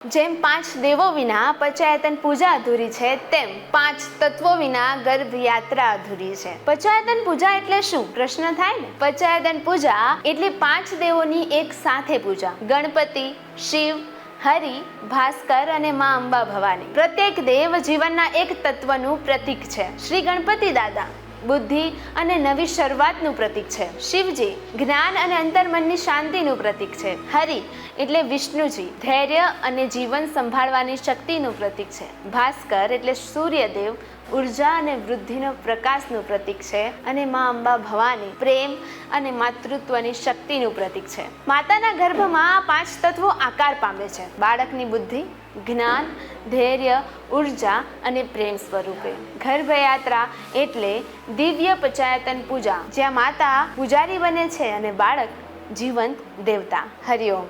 જેમ 5 દેવો વિના પંચાયતન પૂજા અધૂરી છે, તેમ 5 તત્વો વિના ગર્ભ યાત્રા અધૂરી છે. પંચાયતન પૂજા એટલે શું? પ્રશ્ન થાય ને. પંચાયતન પૂજા એટલે 5 દેવોની એક સાથે પૂજા. ગણપતિ, શિવ, હરિ, ભાસ્કર અને મા અંબા ભવાની. પ્રત્યેક દેવ જીવનના એક તત્વનું પ્રતીક છે. શ્રી ગણપતિ દાદા બુદ્ધિ અને નવી શરૂઆતનું પ્રતીક છે. શિવજી જ્ઞાન અને અંતર્મનની શાંતિનું પ્રતીક છે. હરિ એટલે વિષ્ણુજી ધૈર્ય અને જીવન સંભાળવાની શક્તિનું પ્રતીક છે. ભાસ્કર એટલે સૂર્યદેવ ઉર્જા અને વૃદ્ધિનો પ્રકાશનું પ્રતીક છે. અને મા અંબા ભવાની પ્રેમ અને માતૃત્વની શક્તિનું પ્રતીક છે. માતાના ગર્ભમાં 5 તત્વો આકાર પામે છે. બાળકની બુદ્ધિ, જ્ઞાન, ધૈર્ય, ઉર્જા અને પ્રેમ સ્વરૂપે. ગર્ભયાત્રા એટલે દિવ્ય પંચાયતન પૂજા, જ્યાં માતા પૂજારી બને છે અને બાળક જીવંત દેવતા. હરિઓમ.